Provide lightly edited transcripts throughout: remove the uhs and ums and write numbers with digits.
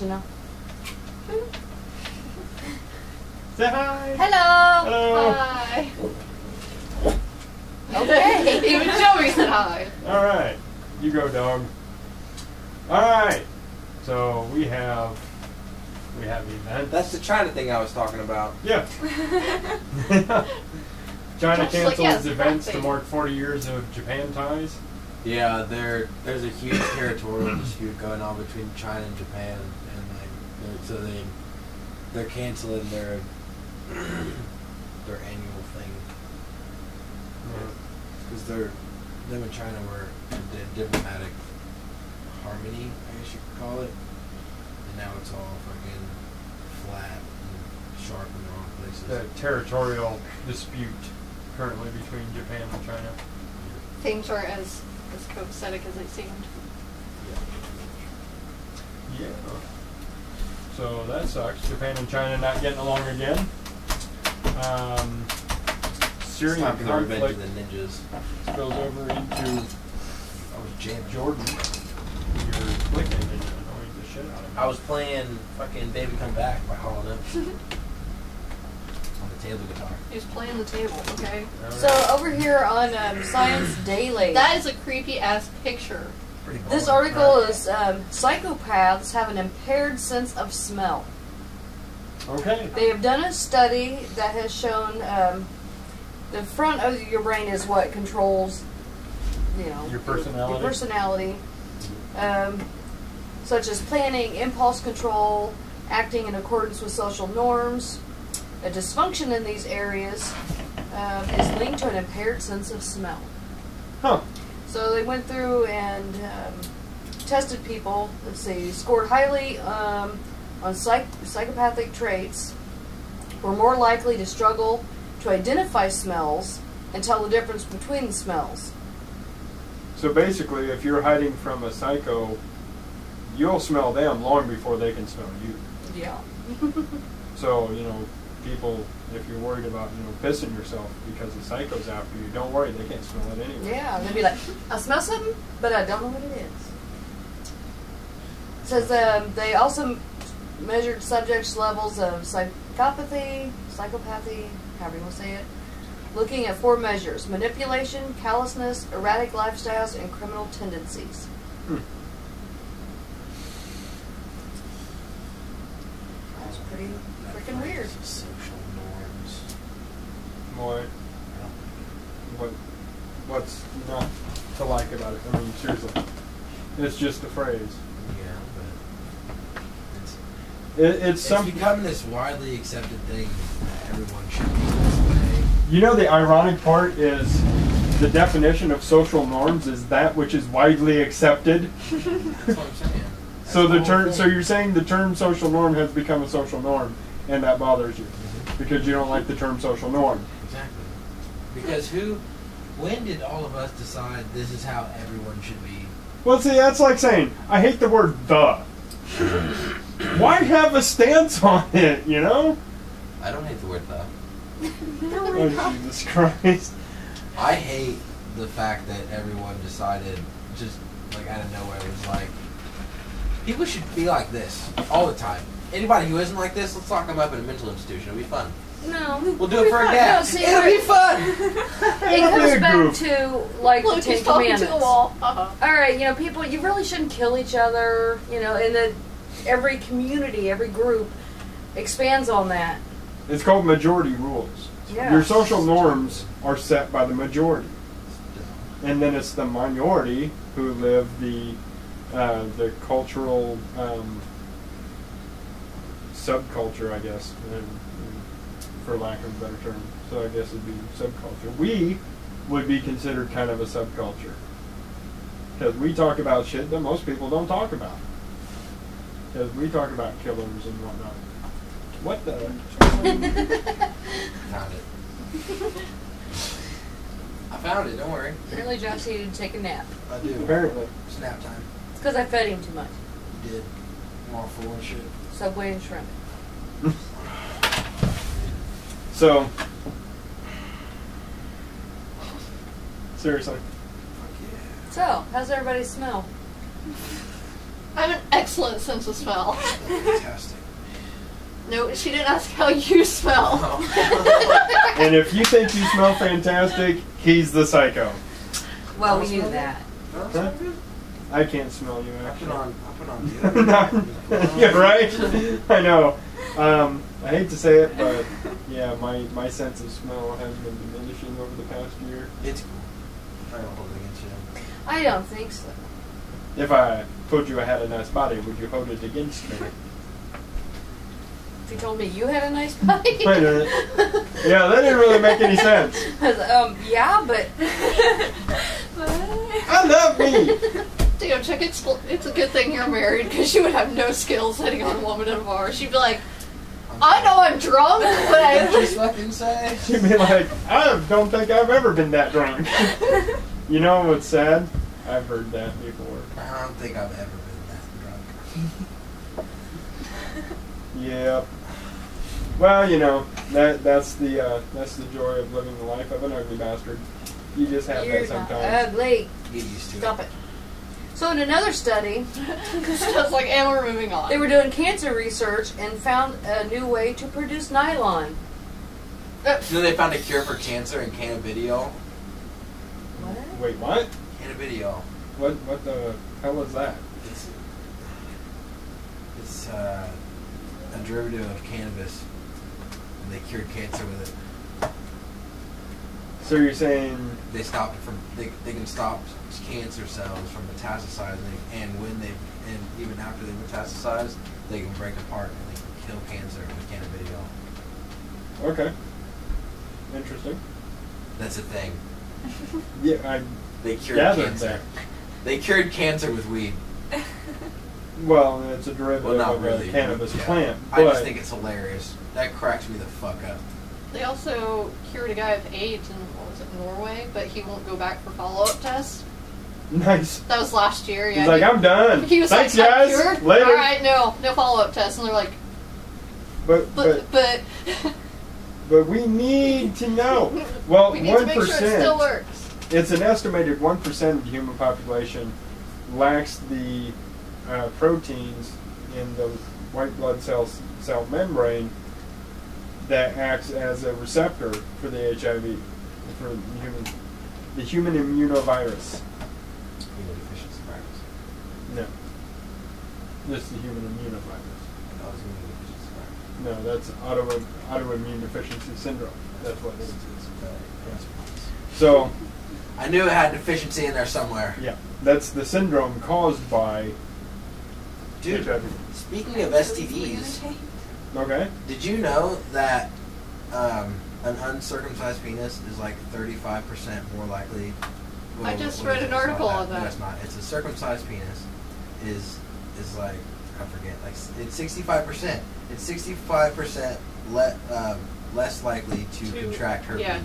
No. Say hi. Hello. Hello. Hi. Okay. Even Joey said hi. All right. You go, dog. All right. So we have events. That's the China thing I was talking about. Yeah. China Just like, cancels yes, events that to thing. mark 40 years of Japan ties. Yeah, there's a huge territorial dispute going on between China and Japan, and they're canceling their annual thing because them and China were in diplomatic harmony, I guess you could call it, and now it's all fucking flat and sharp in the wrong places. The territorial dispute currently between Japan and China. Things are as copacetic as they seemed. Yeah. So that sucks. Japan and China not getting along again. Syrian It's time for the Revenge conflict of the Ninjas. spills over into I was jamming. Jordan. You're clicking and annoying the shit out of me. I was playing fucking Baby Come Back by Hall & Oates on the table guitar. He's playing the table, okay? All So right. over here on Science Daily, That is a creepy ass picture. Pretty this boring, article right? is psychopaths have an impaired sense of smell. Okay. They have done a study that has shown the front of your brain is what controls, Your personality. Your personality, such as planning, impulse control, acting in accordance with social norms. A dysfunction in these areas is linked to an impaired sense of smell. Huh. So they went through and tested people. Let's see, scored highly on psychopathic traits, were more likely to struggle to identify smells and tell the difference between the smells. So basically, if you're hiding from a psycho, you'll smell them long before they can smell you. Yeah. So, people, if you're worried about, pissing yourself because the psycho's after you, don't worry, they can't smell it anyway. Yeah, they'd be like, I smell something, but I don't know what it is. It says they also measured subjects' levels of psychopathy, however you want to say it, looking at 4 measures: manipulation, callousness, erratic lifestyles, and criminal tendencies. That's pretty freaking weird. Social norms. What's not to like about it? I mean, seriously. It's just a phrase. Yeah, but It's it's becoming this widely accepted thing that everyone should be this way. The ironic part is the definition of social norms is that which is widely accepted. That's what I'm saying. That's So the whole term, thing. so you're saying the term social norm has become a social norm, and that bothers you because you don't like the term social norm. Exactly. Because when did all of us decide this is how everyone should be? Well, see, that's like saying I hate the word "the." Why have a stance on it? I don't hate the word "the." Oh, Jesus Christ! I hate the fact that everyone decided, just like out of nowhere, was like, people should be like this all the time. Anybody who isn't like this, let's lock them up in a mental institution. It'll be fun. No. We'll do it for a gap. No, see, It'll be fun. It It'll be comes a back goof. to, like, the Look, Ten he's talking Commandments. to the wall. Alright, people, you really shouldn't kill each other, and then every community, every group expands on that. It's called majority rules. Yeah. Your social norms are set by the majority, and then it's the minority who live the cultural subculture, I guess, for lack of a better term. So I guess it'd be subculture. We would be considered kind of a subculture because we talk about shit that most people don't talk about. Because we talk about killers and whatnot. What the? Found it. I found it. Don't worry. Apparently Josh needed to take a nap. I do. Apparently. It's nap time. It's because I fed him too much. You did. I'm all full and shit. Subway and shrimp. So, seriously. Fuck yeah. So, how's everybody smell? I have an excellent sense of smell. Fantastic. No, she didn't ask how you smell. And if you think you smell fantastic, he's the psycho. Well, we knew that. Huh? I can't smell you, I actually. put on deodorant. Yeah, right? I know. I hate to say it, but yeah, my sense of smell has been diminishing over the past year. It's cool. I don't hold it against you. I don't think so. If I told you I had a nice body, would you hold it against me? If you told me you had a nice body. Wait a minute. Yeah, that didn't really make any sense. I was like, yeah, but. I love me. Damn, Chuck, it's a good thing you're married because you would have no skills hitting on a woman at a bar. She'd be like, I know I'm drunk, but What did you I. fucking say? She'd be like, I don't think I've ever been that drunk. You know what's sad? I've heard that before. I don't think I've ever been that drunk. Yep. Well, you know, that's the joy of living the life of an ugly bastard. You just have You're that not sometimes. ugly. Get used to Stop it. So in another study, Just like, and we're moving on. they were doing cancer research and found a new way to produce nylon. You know they found a cure for cancer in cannabidiol? What? Wait, what? Cannabidiol. What the hell is that? It's a derivative of cannabis. And they cured cancer with it. So you're saying They stopped it from. They can stop cancer cells from metastasizing, and when they and even after they metastasize, they can break apart and they can kill cancer with cannabidiol. okay, interesting. That's a thing. Yeah, I They cured gathered cancer. that. They cured cancer with weed. Well, it's a derivative Well, not of really. a cannabis yeah. plant. I But just think it's hilarious. That cracks me the fuck up. They also cured a guy of AIDS in, what was it, Norway, but he won't go back for follow-up tests. nice. That was last year, yeah. He's like, I'm done. He was Thanks, like, guys. I'm cured? Later. Alright, no follow-up tests. And they're like, But we need to know. Well, we need to make sure it still 1%. works. It's an estimated 1% of the human population lacks the proteins in the white blood cell membrane that acts as a receptor for the HIV, for the human immunovirus. Immunodeficiency virus. No, this is the human immunovirus. That was immunodeficiency virus. No, that's autoimmune deficiency syndrome. That's what it is. So, I knew it had deficiency in there somewhere. yeah, that's the syndrome caused by Dude, HIV. speaking of STDs, Okay. did you know that an uncircumcised penis is like 35% more likely? I just what read is an it? It's article not on that. No, it's not. It's a circumcised penis is like, I forget, like it's 65%. It's 65% less likely to contract herpes. yeah.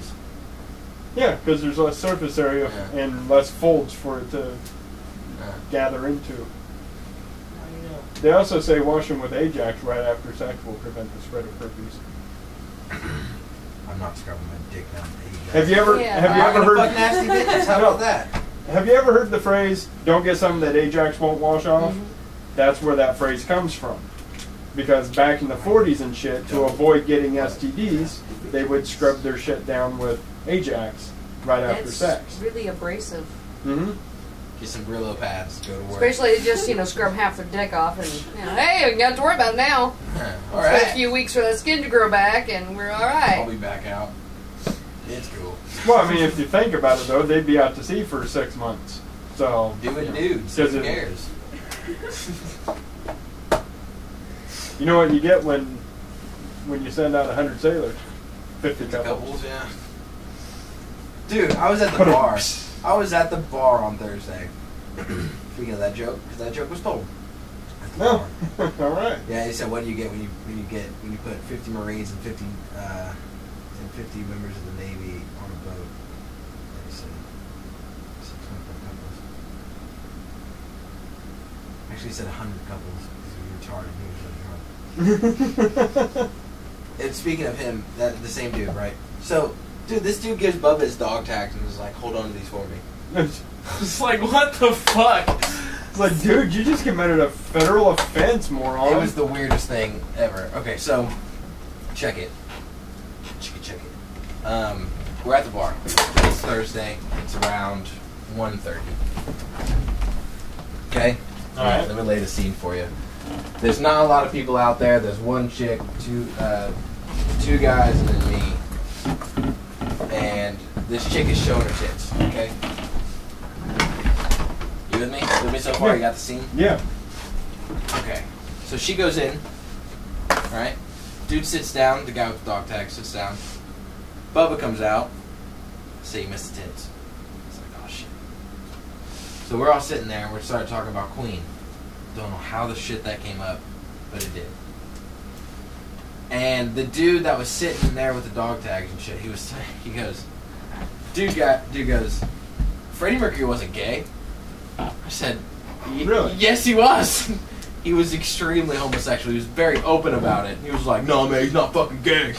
Yeah, because there's less surface area Yeah. and less folds for it to Yeah. gather into. They also say washing with Ajax right after sex will prevent the spread of herpes. I'm not scrubbing my dick down. Have you ever Yeah. have you I'm ever gonna heard fuck nasty bitches. How No. about that? have you ever heard the phrase "Don't get something that Ajax won't wash off"? Mhm. That's where that phrase comes from. Because back in the 40s and shit, to avoid getting STDs, they would scrub their shit down with Ajax right after That's sex. really abrasive. Mm-hmm. Get some Brillo pads. Go to work. Especially to just, scrub half their dick off and, hey, you don't have to worry about it now. All Just wait a right. few weeks for that skin to grow back and we're I'll alright. be back out. It's cool. Well, I mean, if you think about it, though, they'd be out to sea for 6 months. So Doing dudes. Does Who it- cares? you know what you get when you send out 100 sailors? 50 couples. Couples, yeah. Dude, I was at the bar. I was at the bar on Thursday. Speaking of that joke, because that joke was told. At the No. bar. All right. Yeah, he said, "What do you get when you put 50 Marines and 50 members of the Navy on a boat?" And he said, 600 couples. Actually, he said 100 couples because we were retarded. He was really drunk. And speaking of him, the same dude, right? So, dude, this dude gives Bubba his dog tags and is like, "Hold on to these for me." I was like, "What the fuck?" It's like, dude, you just committed a federal offense, moron. It was the weirdest thing ever. Okay, so check it. Check it. We're at the bar. It's Thursday. It's around 1:30. Okay? Alright. Let me lay the scene for you. There's not a lot of people out there. There's one chick, two guys, and then me. And this chick is showing her tits. Okay? You with me? With me so far? Yeah. You got the scene? Yeah. Okay. So she goes in. Right? Dude sits down. The guy with the dog tag sits down. Bubba comes out. Say you missed the tits. It's like, oh shit. So we're all sitting there and we started talking about Queen. Don't know how the shit that came up, but it did. And the dude that was sitting there with the dog tags and shit, he goes, dude goes, Freddie Mercury wasn't gay. I said, Really? Yes, he was. He was extremely homosexual. He was very open about it. He was like, no, man, he's not fucking gay.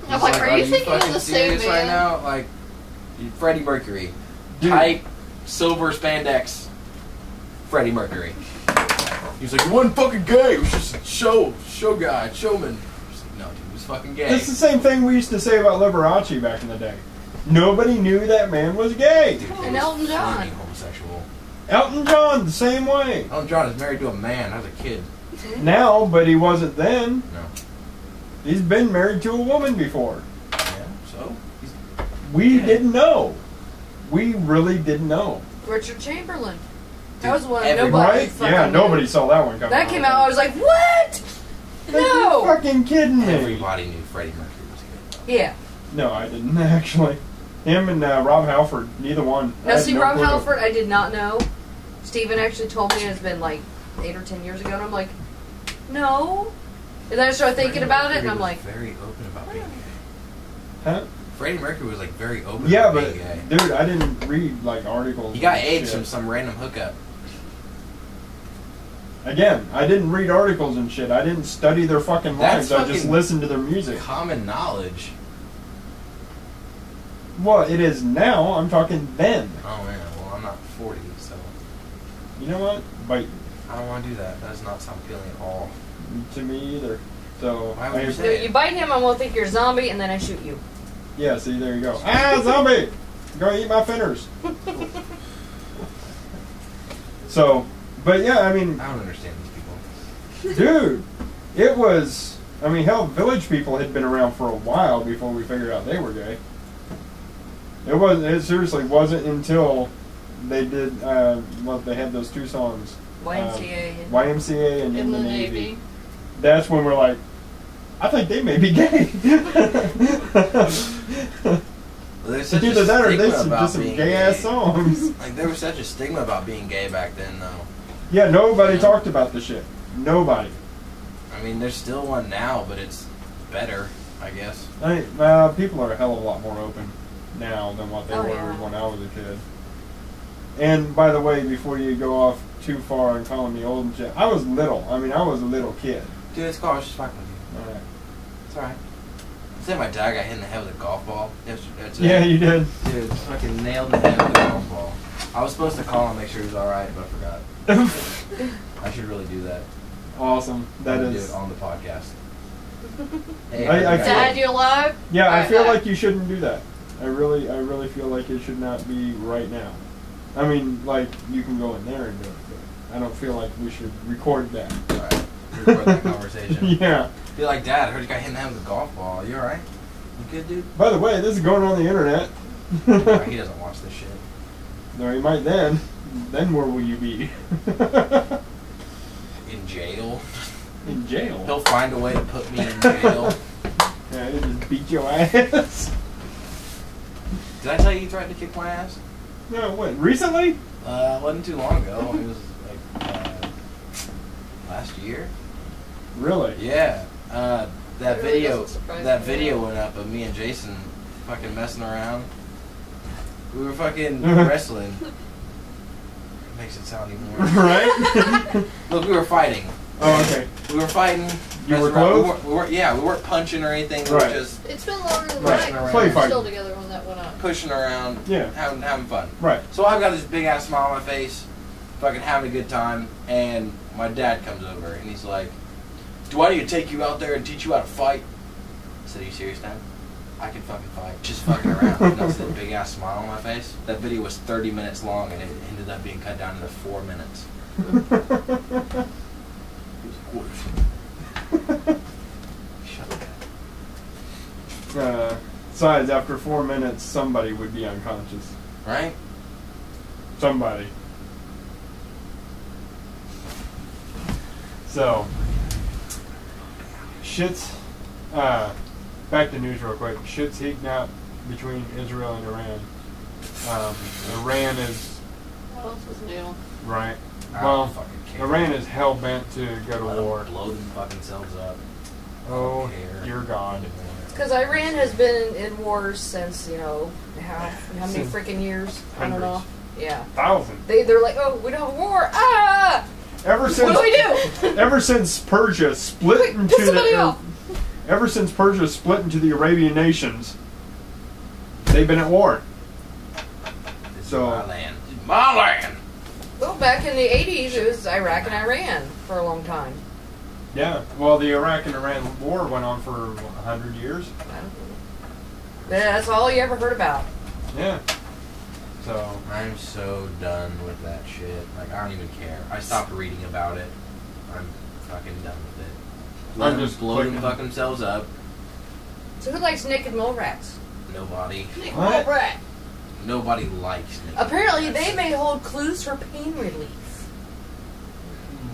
I'm like, are you thinking of fucking the same serious right man? now? Like, Freddie Mercury. Dude. Tight, silver spandex, Freddie Mercury. He was like, he wasn't fucking gay. It was just a show guy, showman. I was like, no, dude, he was fucking gay. It's the same thing we used to say about Liberace back in the day. Nobody knew that man was gay. Dude, he And was Elton John. fucking homosexual. Elton John, the same way. Elton John is married to a man. I was a kid. Now, but he wasn't then. No. He's been married to a woman before. Yeah, so? We didn't know. We really didn't know. Richard Chamberlain. Dude, That was one everybody- nobody Right? fucking Yeah, knew. nobody saw that one coming. That came out, I was like, what? Are you No. fucking kidding me? Everybody knew Freddie Mercury was gay. Yeah. No, I didn't actually. Him and Rob Halford, neither one. I Now, had see, no Rob clue. Halford, I did not know. Steven actually told me it's been like 8 or 10 years ago, and I'm like, no. And then I started thinking Freddie about it, and Mercury I'm like, was very open about being gay. Huh? Freddie Mercury was like very open Yeah, about but being gay. dude, I didn't read like articles. He got and AIDS shit. from some random hookup. Again, I didn't read articles and shit. I didn't study their fucking That's lives. I just fucking listened to their music. Common knowledge. Well, it is now. I'm talking then. Oh man, well I'm not 40, so You know what? Bite you. I don't want to do that. That does not sound appealing at all. To me either. So, Why would you "No, say you bite him, I won't think you're a zombie, and then I shoot you." yeah, see, there you go. Ah, zombie! Go eat my fingers. So, but yeah, I mean, I don't understand these people. dude, it was. I mean, hell, Village People had been around for a while before we figured out they were gay. It wasn't. It seriously wasn't until they did. Well, they had those two songs. YMCA. YMCA and In the Navy. That's when we're like, I think they may be gay. Well, there's such Either a that or stigma this is about just some being gay ass songs. Like there was such a stigma about being gay back then, though. Yeah, nobody talked about the shit. Nobody. I mean, there's still one now, but it's better, I guess. People are a hell of a lot more open now than what they Oh, were yeah. when I was a kid. And by the way, before you go off too far and calling me old and shit, I was little. I mean, I was a little kid. Dude, it's cool. I was just fucking with you. Alright. It's alright. I said my dad got hit in the head with a golf ball. Yeah, you did. Dude, fucking nailed the head with a golf ball. I was supposed to call and make sure he was alright, but I forgot. I should really do that. Awesome. That I'm gonna is. do it on the podcast. Hey, I everybody. Dad, you alive? Yeah, I Alright, feel alright. like you shouldn't do that. I really feel like it should not be right now. I mean, like, you can go in there and do it, but I don't feel like we should record that. Alright, record that conversation. Yeah. Be like, Dad, I heard you got hit in the head with a golf ball. You alright? You good, dude? By the way, this is going on the internet. He doesn't watch this shit. No, he might then. Then where will you be? In jail. In jail. He'll find a way to put me in jail. Yeah, he'll just beat your ass. Did I tell you he threatened to kick my ass? No, when? Recently? It wasn't too long ago. It was like last year. Really? Yeah. That That really video. doesn't surprise That me. video went up of me and Jason fucking messing around. We were fucking wrestling. Makes it sound even worse. Right? Look, we were fighting. Oh, okay. We were fighting. You were messing around. close? We weren't, yeah, we weren't punching or anything. We Right. were just It's been longer than Right. that. Play We're fight. still together when that that went up. pushing around, Yeah. having fun. Right. So I've got this big ass smile on my face, fucking having a good time, and my dad comes over and he's like, "Do I need to take you out there and teach you how to fight?" I said, "Are you serious, Dad? I can fucking fight. Just fucking around." And I was with a big ass smile on my face. That video was 30 minutes long and it ended up being cut down into 4 minutes. Shut up. Besides, after 4 minutes, somebody would be unconscious. Right? Somebody. So, shit's, back to news real quick. Shit's heating up between Israel and Iran. Iran is, What else is new? right, I well, don't fucking care. Iran is hell-bent to go Let to 'em war. blow them fucking selves up. Oh, care. dear God. Because Iran has been in wars since, how many Since freaking years? I don't know. hundreds. Yeah. Thousands. They're like, oh, we don't have war. Ah! Ever since, What do we do? ever since Persia split Quick, into piss somebody the, off. ever since Persia split into the Arabian nations, they've been at war. This So- is my land. This is my land! Well, back in the 80s, it was Iraq and Iran for a long time. Yeah. Well, the Iraq and Iran war went on for 100 years. I don't know. That's all you ever heard about. Yeah. So. I'm so done with that shit. Like, I don't even care. I stopped reading about it. I'm fucking done with it. Let I'm them just blow them clicking. fuck themselves up. So who likes naked mole rats? Nobody. What? Rat. Nobody likes me. Apparently, they may hold clues for pain relief.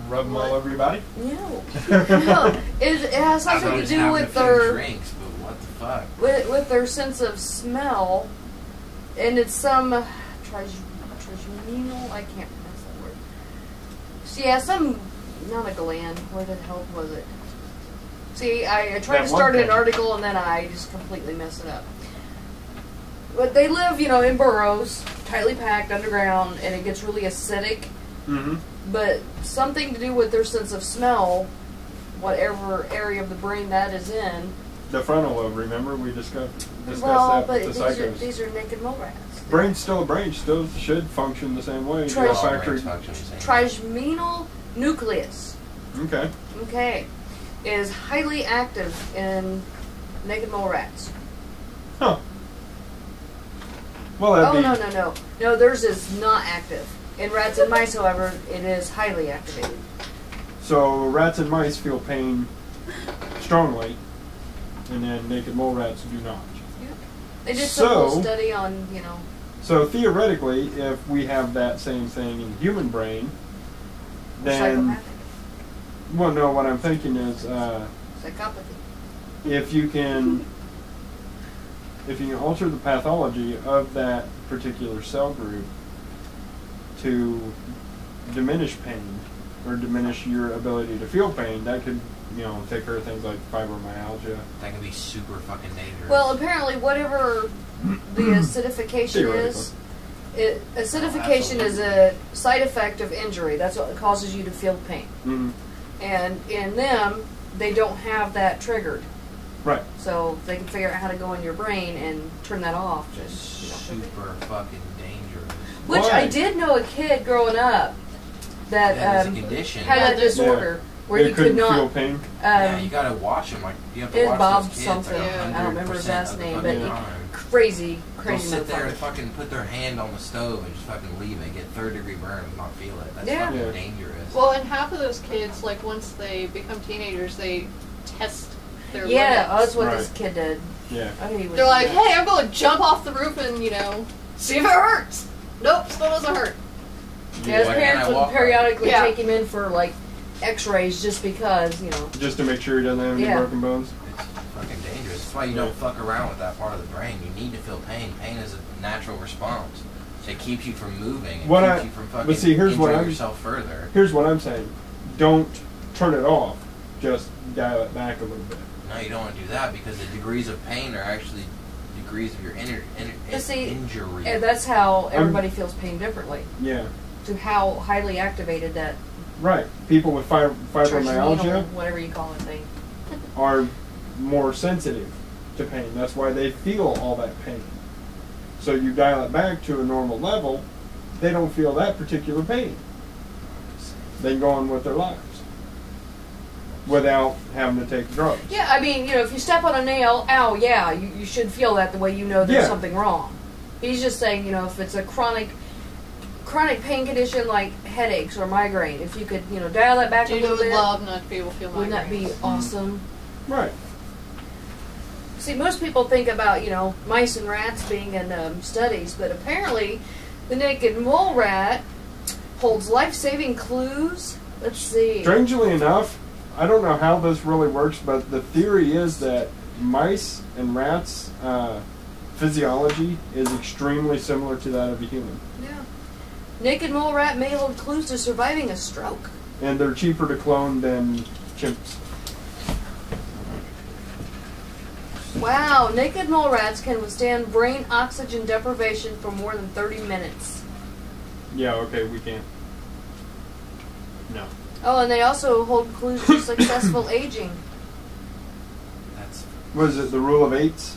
Rub them all over your body? No. No. It has something to do with their drinks, but what the fuck? with their sense of smell, and it's some trigeminal. I can't pronounce that word. So yeah, some not a gland. Where the hell was it? See, I tried That to one start an thing. article and then I just completely messed it up. But they live, in burrows, tightly packed underground, and it gets really acidic. Mm-hmm. But something to do with their sense of smell, whatever area of the brain that is in. The frontal lobe, remember? We discussed Well, that but with the psychos. these are naked mole rats. Brain's still a brain. Still should function the same way. Tri- Your All factory. brains function the same. Trigeminal nucleus, Okay. okay, is highly active in naked mole rats. Huh. Well, that'd Oh, be... no. No, theirs is not active. In rats and mice, however, it is highly activated. So rats and mice feel pain strongly, and then naked mole rats do not. They did some little So- study on, So theoretically, if we have that same thing in the human brain, then... psychopathic. Well, no, what I'm thinking is Psychopathy. if you can alter the pathology of that particular cell group to diminish pain or diminish your ability to feel pain, that could, take care of things like fibromyalgia. That can be super fucking dangerous. Well, apparently, whatever the acidification is, acidification is a side effect of injury. That's what causes you to feel pain. Mm-hmm. And in them, they don't have that triggered. Right. So they can figure out how to go in your brain and turn that off. Just super fucking dangerous. Which Why? I did know a kid growing up that That is a condition. had Yeah, that disorder where They he could couldn't not. feel pain. Yeah, you gotta watch them. Like you have to It's watch Bob those kids. something. Like I don't remember his 100% last of the name, fucking but time. crazy They'll sit there and motherfucker. fucking put their hand on the stove and just fucking leave it, get third-degree burns, and not feel it. That's Yeah. fucking Yeah. dangerous. Well, and half of those kids, like once they become teenagers, they test their Yeah, limits. that's what Right. this kid did. Yeah. Oh, he was They're like, nuts. hey, I'm going to jump off the roof and, see if it hurts. Nope, still doesn't hurt. Yeah, his Why can't parents I would walk periodically Yeah. take him in for like X-rays just because, Just to make sure he doesn't have any Yeah. broken bones. It's fucking dangerous. That's why you don't fuck around with that part of the brain. You need to feel pain. Pain is a natural response. It keeps you from moving. It What keeps I- you from fucking but see, here's what injuring I'm- yourself further. Here's what I'm saying. Don't turn it off. Just dial it back a little bit. No, you don't want to do that because the degrees of pain are actually degrees of your But see, injury. and that's how everybody feels pain differently. Yeah. To how highly activated that Right. People with fibromyalgia trigeminal, whatever you call it, thing. are more sensitive to pain. That's why they feel all that pain. So you dial it back to a normal level, they don't feel that particular pain. They can go on with their lives without having to take drugs. Yeah, I mean, if you step on a nail, ow, yeah, you should feel that the way you know there's something wrong. He's just saying, if it's a chronic pain condition like headaches or migraine, if you could, dial that back a little bit. Would love not to be able to feel migraines. Wouldn't that be awesome? Right. See, most people think about, mice and rats being in studies, but apparently the naked mole rat holds life-saving clues. Let's see. Strangely enough, I don't know how this really works, but the theory is that mice and rats' physiology is extremely similar to that of a human. Yeah. Naked mole rat may hold clues to surviving a stroke. And they're cheaper to clone than chimps. Wow, naked mole rats can withstand brain oxygen deprivation for more than 30 minutes. Yeah, okay, we can't. No. Oh, and they also hold clues to successful aging. What is it, the rule of eights?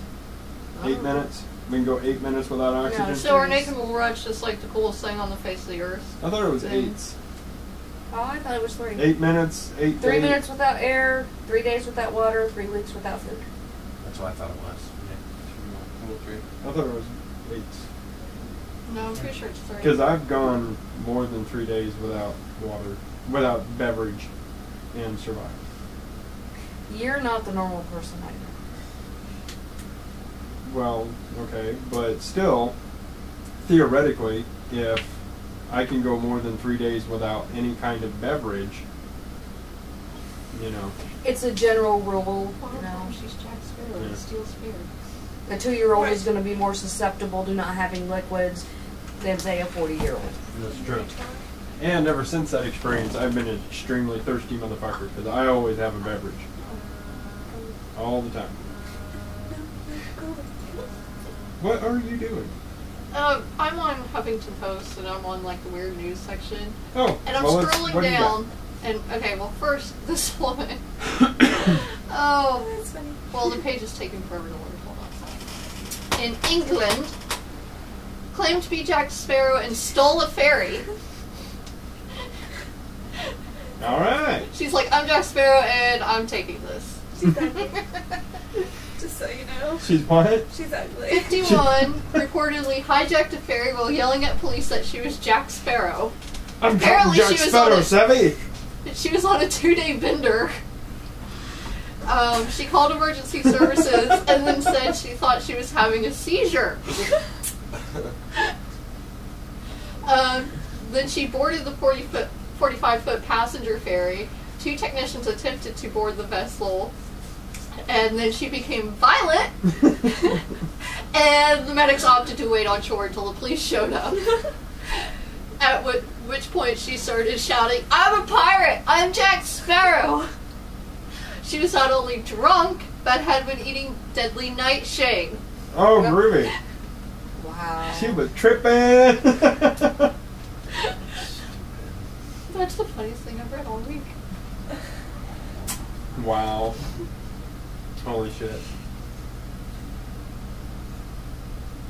8 minutes? We can go 8 minutes without oxygen? Yeah, So are naked mole rats just like the coolest thing on the face of the earth? I thought it was eights. Oh, I thought it was 3. 8 minutes, 8 3 days. minutes without air, 3 days without water, 3 weeks without food. That's what I thought it was. I thought it was eights. No, I'm pretty sure it's 3. Because I've gone more than 3 days without water, without beverage, and survived. You're not the normal person either. Well, okay, but still, theoretically, if I can go more than 3 days without any kind of beverage, It's a general rule, She's Jack Sparrow Yeah. and Steel Spear. A 2-year-old is going to be more susceptible to not having liquids than, say, a 40-year-old. That's true. And ever since that experience, I've been an extremely thirsty motherfucker because I always have a beverage. All the time. What are you doing? I'm on Huffington Post, and I'm on like the weird news section. Oh, And I'm well, scrolling what do you got? down, and okay, well, first this woman. That's funny. Well, the page is taking forever to load. Hold on. In England, claimed to be Jack Sparrow and stole a ferry. All right. She's like, I'm Jack Sparrow, and I'm taking this. She's ugly. Just so you know. She's what? She's ugly. 51 reportedly hijacked a ferry while yelling at police that she was Jack Sparrow. I'm Apparently Captain Jack she was on Sparrow, a- savvy. She was on a 2-day bender. She called emergency services and then said she thought she was having a seizure. Then she boarded the 45-foot passenger ferry. 2 technicians attempted to board the vessel, and then she became violent. And the medics opted to wait on shore until the police showed up. At which point she started shouting, "I'm a pirate! I'm Jack Sparrow!" She was not only drunk, but had been eating deadly nightshade. Oh, groovy. Wow. She was tripping. That's the funniest thing I've read all week. Wow. Holy shit.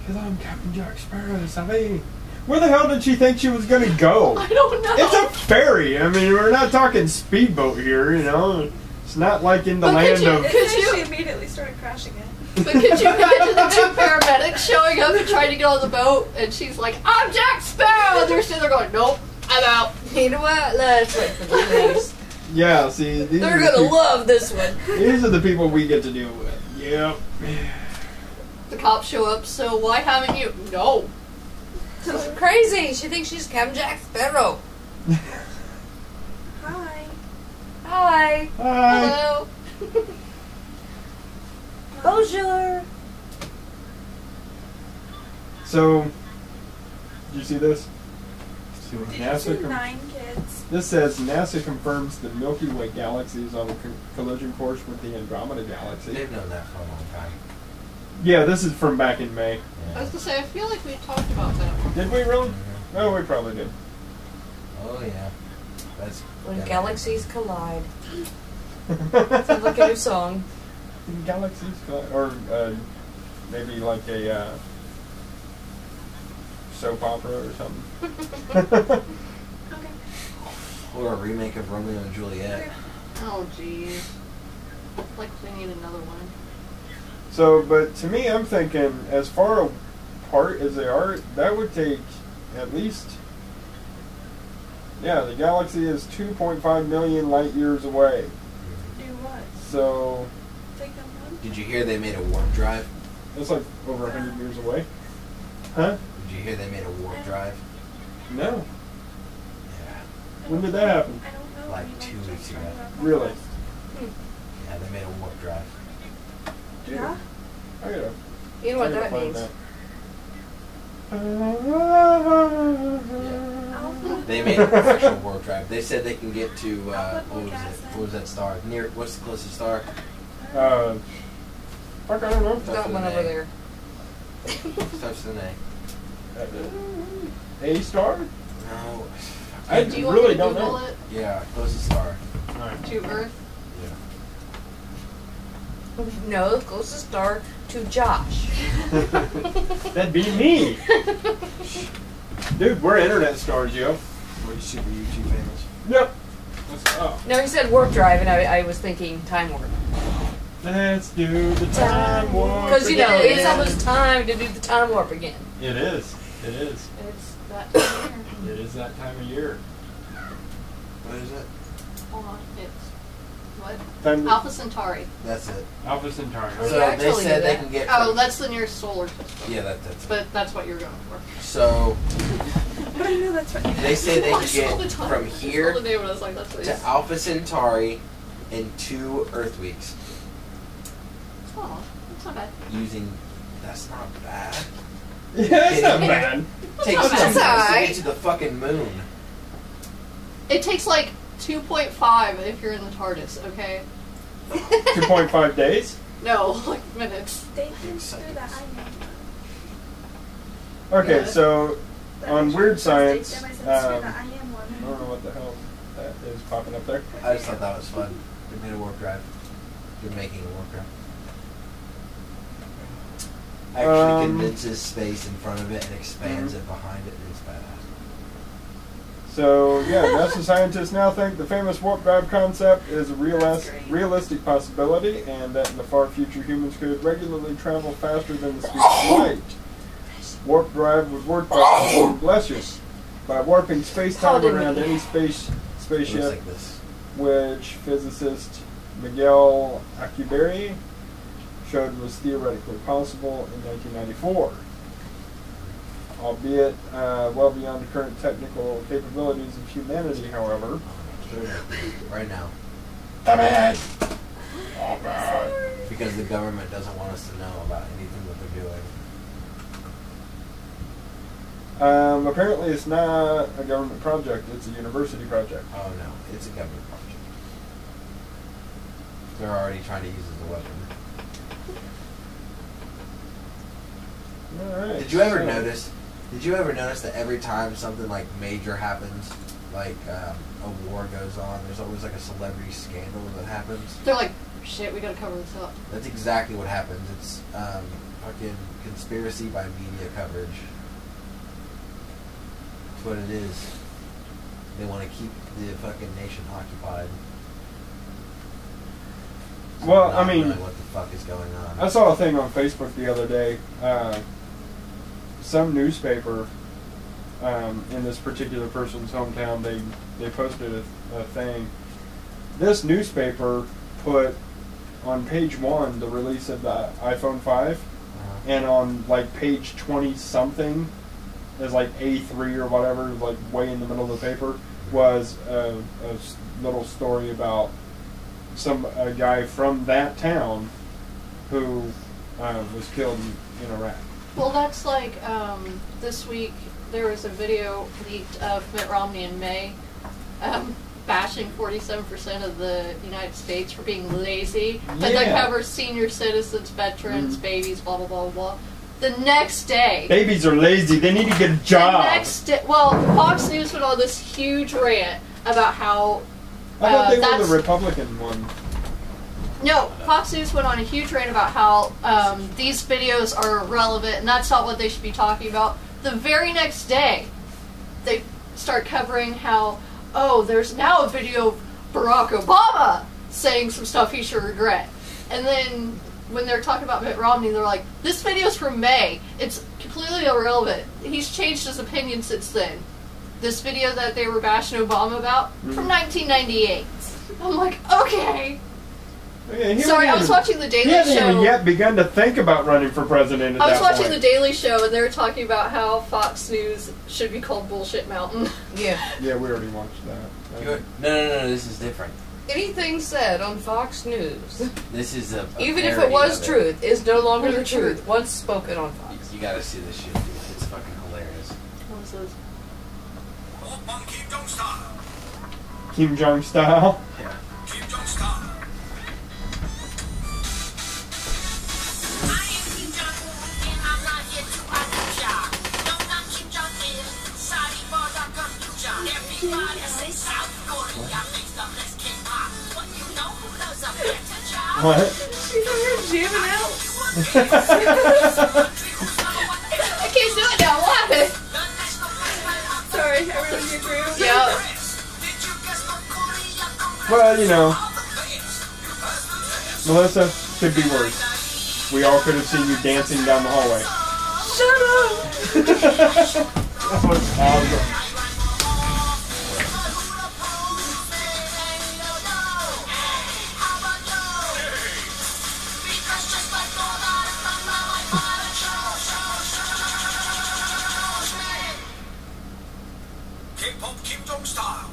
Because I'm Captain Jack Sparrow, savvy. Where the hell did she think she was going to go? I don't know. It's a ferry. I mean, we're not talking speedboat here, It's not like in the But land could you- of... It Could says you- she immediately started crashing it. But could you imagine the 2 paramedics showing up and trying to get on the boat, and she's like, "I'm Jack Sparrow!" And they're sitting there going, "Nope, I'm out." You know what? Let's wait for the news. Yeah, see, these They're are the going to people- love this one. These are the people we get to deal with. Yep. The cops show up, so why haven't you? No. She's crazy. She thinks she's Captain Jack Sparrow. Hi. Hi. Hi. Hello. Bonjour. So, did you see this? Did you NASA say com- 9 kids? This says NASA confirms the Milky Way galaxy is on a collision course with the Andromeda galaxy. They've known that for a long time. Yeah, this is from back in May. I was gonna say, I feel like we talked about that. Did we really? Oh, we probably did. Oh yeah. That's When yeah. galaxies collide. Sounds like a new song. Galaxies, or maybe like a soap opera or something. Okay. Or a remake of Romeo and Juliet. Oh, jeez. Like, we need another one. So, but to me, I'm thinking, as far apart as they are, that would take at least... Yeah, the galaxy is 2.5 million light years away. Do what? So, Take them one? Did you hear they made a warp drive? that's like over 100 years away. Huh? Did you hear they made a warp drive? No. Yeah. When did that happen? I don't know. Like I mean, 2 just weeks ago. talking about Really? podcast. Yeah, they made a warp drive. Yeah? I gotta, You know I what gotta that find means? that. They made an actual warp drive. They said they can get to what was it? gas in. What was that star? Near what's the closest star? Fuck, I don't know. That one over there. Starts with an A star? A. No. I Do you want really me to don't Google know. it? Yeah, closest star. Alright. To Earth? Yeah. No, the closest star to Josh. That'd be me. Dude, we're internet stars, yo. We're super YouTube famous. Yep. Let's go. No, he said warp drive, and I was thinking time warp. Let's do the time warp. Because, you know, again. it's almost time to do the time warp again. It is. It is. It's that time of year. It is that time of year. What is it? Hold on. It's what? Time to Alpha Centauri. That's it. Alpha Centauri. Oh, So you they actually said knew they that. can get. Oh, from- that's the nearest solar system. Yeah, that's it. But that's what you're going for. So But I know that's right. they say they I can saw the get time. from I saw here the name and I was like, that's what to it's. Alpha Centauri in 2 Earth weeks Oh, that's not bad. using. That's not bad. Yeah, that's not bad. Takes Oh, 2 that's months to alright. get to the fucking moon. It takes like 2.5 if you're in the TARDIS, okay? 2.5 days? No, like minutes. They can Seconds. do that. I know. Okay, Yeah. so That on makes Weird sense. They Science, said I that I am don't one. know what the hell that is popping up there. I just thought that was fun. They made a warp drive. They're making a warp drive. Actually condenses space in front of it and expands it behind it. It's badass. So, yeah, NASA scientists now think the famous warp drive concept is a realistic possibility, and that in the far future humans could regularly travel faster than the speed of light. Warp drive would work by, bless you, by warping space-time around any It spaceship, looks like this. which physicist Miguel Alcubierre showed was theoretically possible in 1994. Albeit well beyond the current technical capabilities of humanity, however. Right now. Damn it! Because the government doesn't want us to know about anything that they're doing. Apparently it's not a government project, it's a university project. Oh no, it's a government project. They're already trying to use it as a weapon. Alright. Did you ever notice? Did you ever notice that every time something like major happens, like a war goes on, there's always like a celebrity scandal that happens? They're like, shit, we gotta cover this up. That's exactly what happens. It's fucking conspiracy by media coverage. That's what it is. They want to keep the fucking nation occupied. Well, Not I mean, knowing what the fuck is going on. I saw a thing on Facebook the other day. Some newspaper in this particular person's hometown, they posted a thing. This newspaper put on page 1 the release of the iPhone 5, and on like page 20 something, is like A3 or whatever, like way in the middle of the paper, was a little story about a guy from that town who was killed in Iraq. Well, that's like this week there was a video leaked of Mitt Romney in May bashing 47% of the United States for being lazy. But they Yeah. cover senior citizens, veterans, babies, blah, blah, blah, blah. The next day... Babies are lazy. They need to get a job. The next day... Well, Fox News went on this huge rant about how... I thought they were that's- the Republican one. No, Fox News went on a huge rant about how these videos are relevant, and that's not what they should be talking about. The very next day, they start covering how, oh, there's now a video of Barack Obama saying some stuff he should regret. And then when they're talking about Mitt Romney, they're like, this video's from May. It's completely irrelevant. He's changed his opinion since then. This video that they were bashing Obama about, from 1998. I'm like, okay. Yeah, Sorry, I was watching The Daily He hadn't Show. even yet begun to think about running for president at I was that watching point. The Daily Show, and they were talking about how Fox News should be called Bullshit Mountain. Yeah. Yeah, we already watched that. No, this is different. Anything said on Fox News, This is a even if it parody was of truth, is no longer the Truth. truth once spoken on Fox. You gotta see this shit, dude. It's fucking hilarious. What was this? Kim Jong style. Yeah. What? She's over here jamming out. I can't do it now. What happened? Sorry, everyone in your group. Yeah. Well, you know, Melissa, could be worse. We all could have seen you dancing down the hallway. Shut up! That was awesome. Kim Jong style.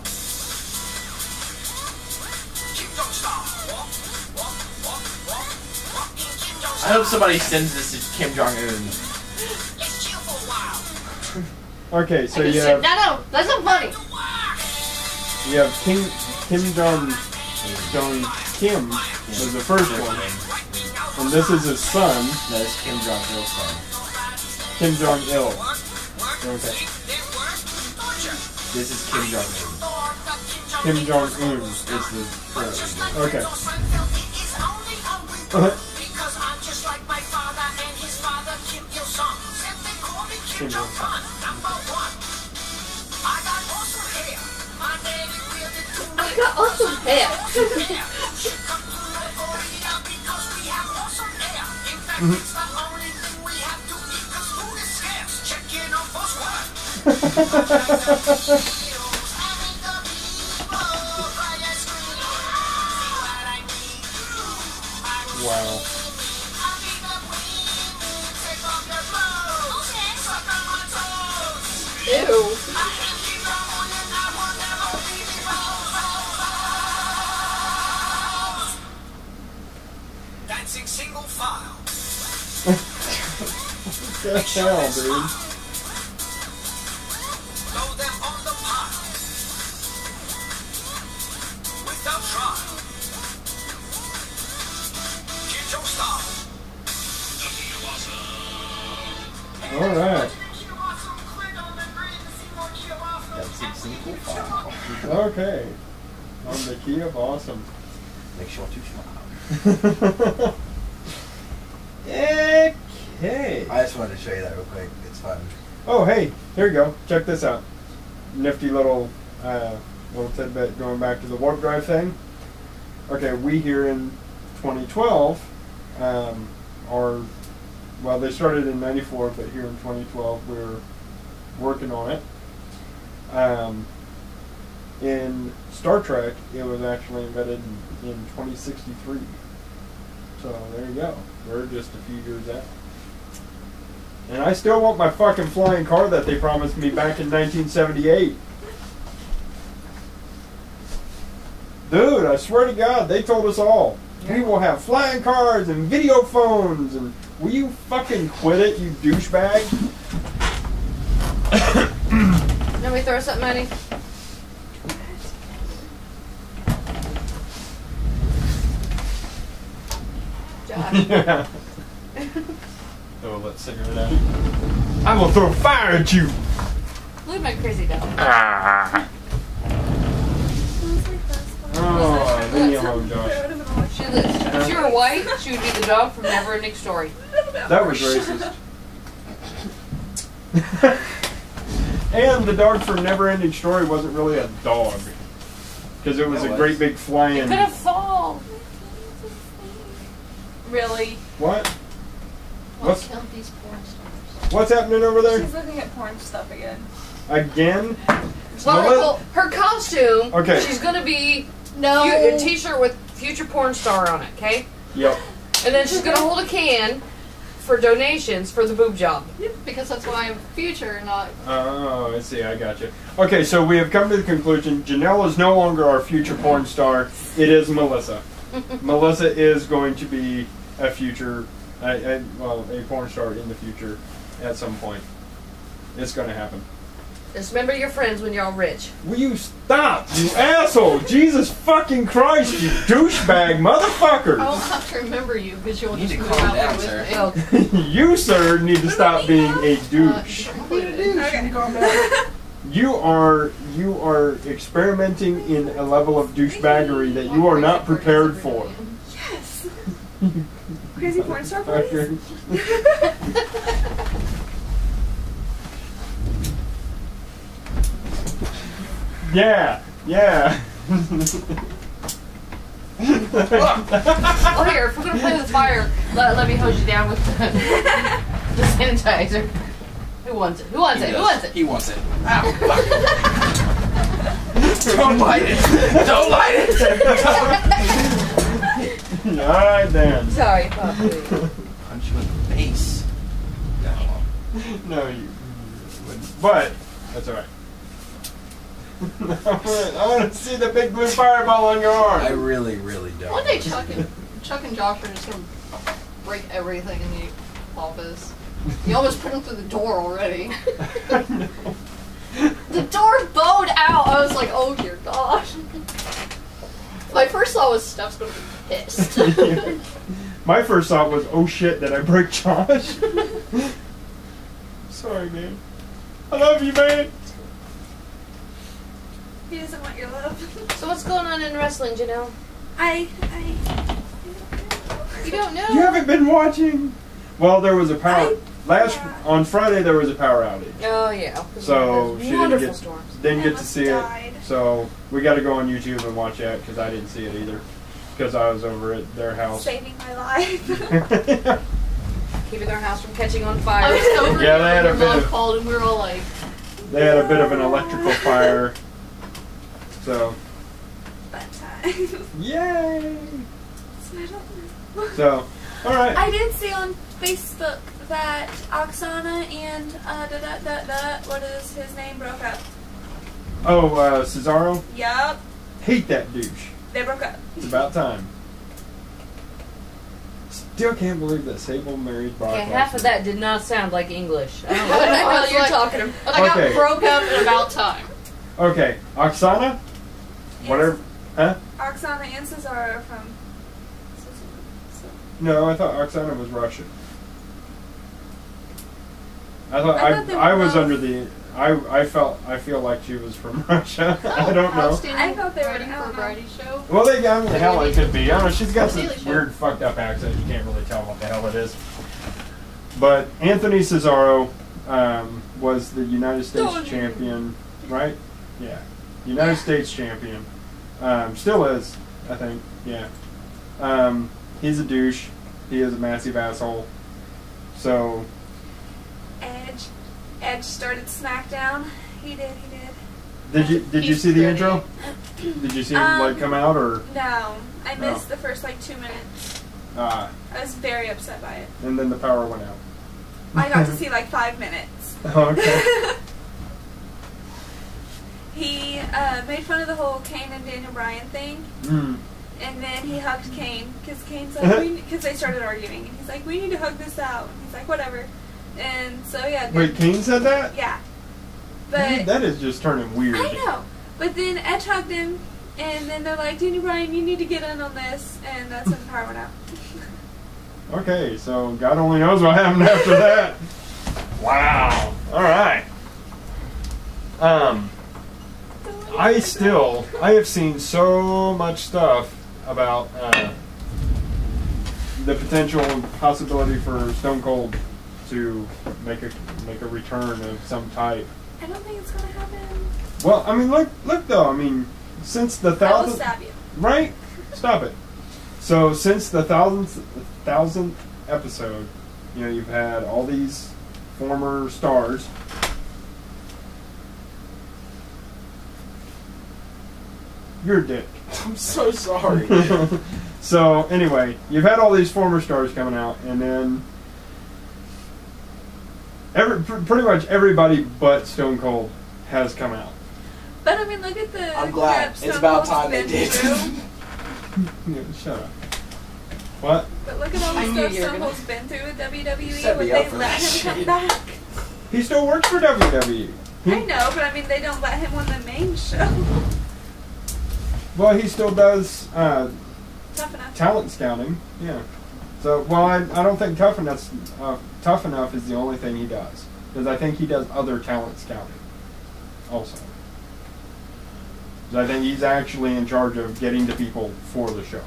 Kim Jong style. Walk, walk, walk, walk, walk in Kim Jong I style. hope somebody sends this to Kim Jong Un. Let's chill for a while. Okay, so I you just said, have, no, that's not funny. you have Kim Kim was the first one, and this is his son, No, it's Kim Jong Il's son. Kim Jong Il. Work, Okay. sleep, then work, torture. This is Kim Jong Un. Kim Jong Un. It's the current leader. Okay. Because I'm just like my father and his father, Kim Il-sung. Said they call me Kim Kim Jong-un, number one. I got awesome hair. My daddy wielded two I got awesome hair. should come to North Korea because we have awesome hair. In fact, it's the only thing we have to eat because food is scarce. Check in on first one. Wow. Ew. Dancing single file. What the hell, dude? Throw them on the pile. Without trial. Kim Jong style. Alright. That's a single file. Okay. On the key of awesome. Make sure to smile. Okay. I just wanted to show you that real quick. It's fun. Oh, hey, here you go. Check this out. Nifty little tidbit going back to the warp drive thing. Okay, we here in 2012 are, well, they started in 94, but here in 2012 we're working on it. In Star Trek, it was actually embedded in 2063. So there you go. We're just a few years out. And I still want my fucking flying car that they promised me back in 1978. Dude, I swear to God, they told us all. We will have flying cars and video phones, and will you fucking quit it, you douchebag? Let me throw something at him. Josh. Yeah. Oh, let's cigarette at it. I will throw fire at you! Look at my crazy dog. Oh, leave me alone, Josh. If she were white, she would be the dog from Neverending Story. That was racist. And the dog from Neverending Story wasn't really a dog. Because it was It a was. great big It flying... could have fallen. Really? What? Let's count these porn stars. What's happening over there? She's looking at porn stuff again. Again? Well, her costume. Okay. She's gonna be No. a T-shirt with future porn star on it. Okay. Yep. And then she's gonna hold a can for donations for the boob job. Because that's why I'm future, not. Oh, I see. I got you. Okay, so we have come to the conclusion. Janelle is no longer our future porn star. It is Melissa. Melissa is going to be a future, a porn star in the future at some point. It's going to happen. Just remember your friends when you're all rich. Will you stop, you asshole? Jesus fucking Christ, you douchebag motherfucker! I won't have to remember you because you'll You just need to move calm out there down, with sir. me. You, sir, need to stop being a douche. Okay. You are experimenting in a level of douchebaggery that you are not prepared for. Yes. Crazy porn star parties? Okay. Yeah, yeah. Oh, here, if we're gonna play with fire, let me hose you down with the sanitizer. Who wants it? Who wants it? Who wants it? He wants it. Ow, fuck. Don't light it. Don't light it. Alright then. Sorry, Poppy. Punch you in the face. No, you wouldn't. But, that's alright. I want to see the big blue fireball on your I arm. really, really don't. One day Chuck and Josh are just gonna break everything in the office. You almost put him through the door already. The door bowed out. I was like, oh dear gosh. My first thought was Steph's gonna be pissed. My first thought was, oh shit, did I break Josh? Sorry, man. I love you, man. He doesn't want your love. So what's going on in wrestling, Janelle? You don't know. You haven't been watching? Well, there was a power... On Friday, there was a power outage. Oh yeah. So she Wonderful storms. didn't get to Emma see died. it. So we got to go on YouTube and watch that because I didn't see it either. Because I was over at their house. Saving my life. Keeping their house from catching on I fire. was over Yeah, here they had when a your bit mom of- called and we were all like, They had a bit of an electrical fire. So, Fun time. yay! So I don't know. So, alright. I did see on Facebook that Oksana and what is his name broke up. Oh, Cesaro? Yup, Hate that douche. they broke up. It's about time. Still can't believe that Sable married Brock Okay, half of Lesnar. that did not sound like English. I don't know what the hell was you're like- talking about. I got Okay. broke up in about time. Okay, Oksana? Whatever. Huh? Oksana and Cesaro from. No, I thought Oksana was Russian. I thought I thought they I were was both- under the I feel like she was from Russia. I don't know. Outstanding I thought they were- writing I for a don't know. variety show. Well, I mean, hell, it could be. I don't know. She's got Daily this Show. weird, fucked up accent. You can't really tell what the hell it is. But Anthony Cesaro was the United States Don't you. champion, right? Yeah, United States champion. Still is, I think. Yeah. He's a douche. He is a massive asshole. So. Edge started SmackDown. He did. Did you He's see the pretty. intro? Did you see him like come out or? No, I No. missed the first like 2 minutes. I was very upset by it. and then the power went out. I got to see like 5 minutes. Okay. He made fun of the whole Kane and Daniel Bryan thing, Mm. and then he hugged Kane because Kane's like, because they started arguing, and he's like, we need to hug this out. And he's like, whatever. And so yeah. Wait, Kane said that? Yeah. Dude, But that is just turning weird. I know. But then Edge hugged him, and then they're like, Daniel Bryan, you need to get in on this, and that's when the power went out. Okay, so God only knows what happened after that. Wow. All right. I have seen so much stuff about the potential and possibility for Stone Cold to make a return of some type. I don't think it's gonna happen. Well, I mean, look though. I mean, since the I will thousandth, stab you. right? Stop it. So since the thousandth episode, you know, you've had all these former stars. You're a dick. I'm so sorry. So anyway, you've had all these former stars coming out, and then pretty much everybody but Stone Cold has come out. But I mean, look at the. I'm glad. crap It's Stone about Cold's time they been did. through. Yeah, shut up. What? But look at all I the knew stuff you were Stone gonna- Cold's been through with Set WWE when me up they for let that him come shit. back. He still works for WWE. I know, but I mean, they don't let him on the main show. Well, he still does Tough enough. talent scouting. Yeah. So, well, I don't think Tough Enough is the only thing he does, because I think he does other talent scouting also. 'Cause I think he's actually in charge of getting the people for the show.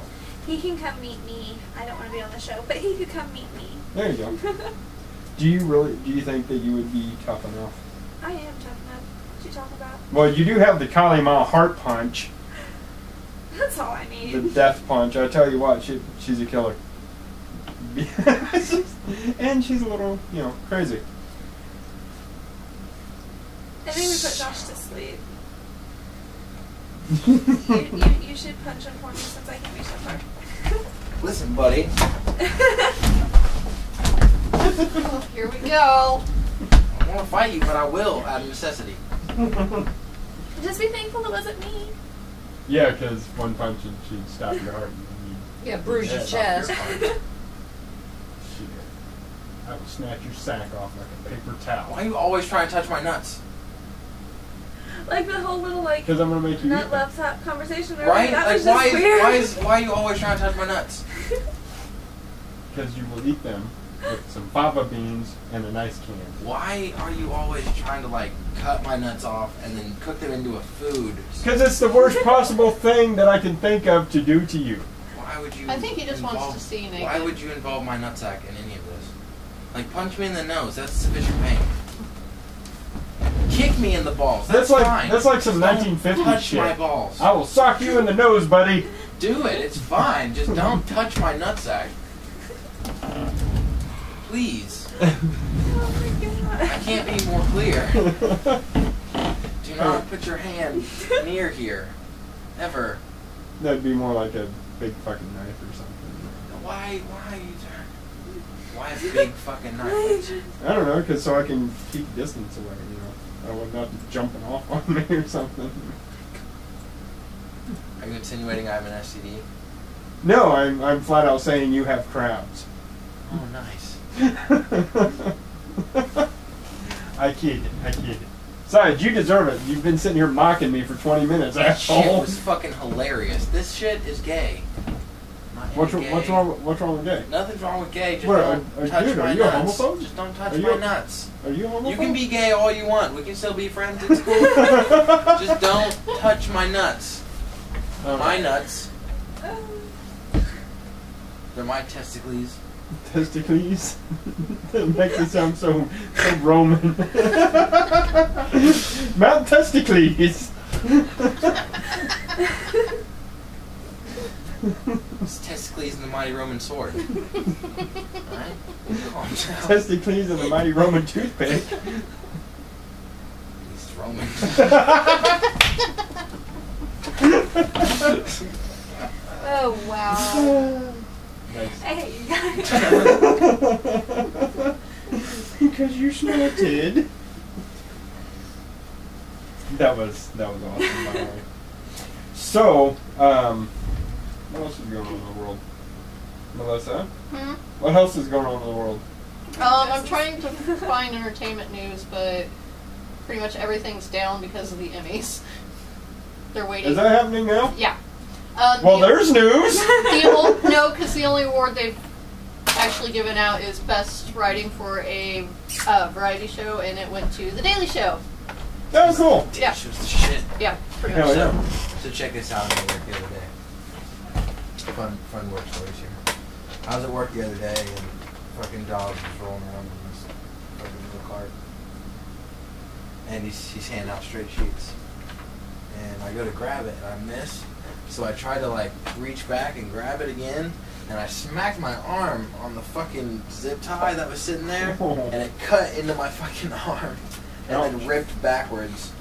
He can come meet me. I don't want to be on the show, but he could come meet me. There you go. Do you think that you would be tough enough? I am tough enough. What you talking about? Well, you do have the Kali Ma heart punch, That's all I the need. death punch. I tell you what, she's a killer. And she's a little, crazy. I think we put Josh to sleep. You should punch him for me since I can't reach that far. Listen, buddy. Oh, here we go. I want to fight you, but I will out of necessity. Just be thankful it wasn't me. Yeah, because one punch and she'd stop your heart. And Yeah, bruise your Yeah, chest. Shit. I will snatch your sack off like a paper towel. Why are you always trying to touch my nuts? Like the whole little Because I'm going to make you nut eat them. love top conversation earlier. Right? That Like, was just weird. why are you always trying to touch my nuts? Because you will eat them with some fava beans and an ice can. Why are you always trying to cut my nuts off and then cook them into a food? Because it's the worst possible thing that I can think of to do to you. Why would you? I think he just wants to see you naked. Why would you involve my nutsack in any of this? Punch me in the nose. That's sufficient pain. Kick me in the balls. That's fine. That's like some Just 1950s don't touch shit. my balls. I will sock you in the nose, buddy. Do it. It's fine. Just don't touch my nutsack. Please. Oh my god. I can't be more clear. Do not put your hand near here. Ever. That'd be more like a big fucking knife or something. Why are you Why a big fucking knife? I don't know, because so I can keep distance away, I would not be jumping off on me or something. Are you insinuating I have an STD? No, I'm flat out saying you have crabs. Oh, nice. I kid. Besides, you deserve it. You've been sitting here mocking me for 20 minutes, That shit asshole. was fucking hilarious. This shit is gay. Not What's gay. wrong with gay? Nothing's wrong with gay. Just What, don't touch dude, my are you a nuts. homophobe? Just don't touch Are you my a- nuts. Are you a homophobe? You can be gay all you want. We can still be friends. It's cool. Just don't touch my nuts. My nuts. They're my testicles. Testicles. That makes it sound so Roman. Mount Testicles. It's testicles and the mighty Roman sword. Alright? Calm down. Testicles and the mighty Roman toothpick. He's Roman. Oh, wow. Nice. I hate you guys. Because you snorted. That was awesome, by the way. So, what else is going on in the world? Melissa? What else is going on in the world? I'm trying to find entertainment news, but pretty much everything's down because of the Emmys. They're waiting. Is that happening now? Yeah. Well, there's news! No, because the only award they've actually given out is Best Writing for a Variety Show, and it went to The Daily Show. That was cool. Yeah. She was the shit. Yeah, pretty Hell much. yeah. So check this out. I was at work the other day. Fun work stories here. I was at work the other day and fucking dogs was rolling around in this cart, and he's handing out straight sheets. And I go to grab it, and I miss. So I try to like reach back and grab it again, and I smacked my arm on the fucking zip tie that was sitting there, and it cut into my fucking arm, and then ripped backwards.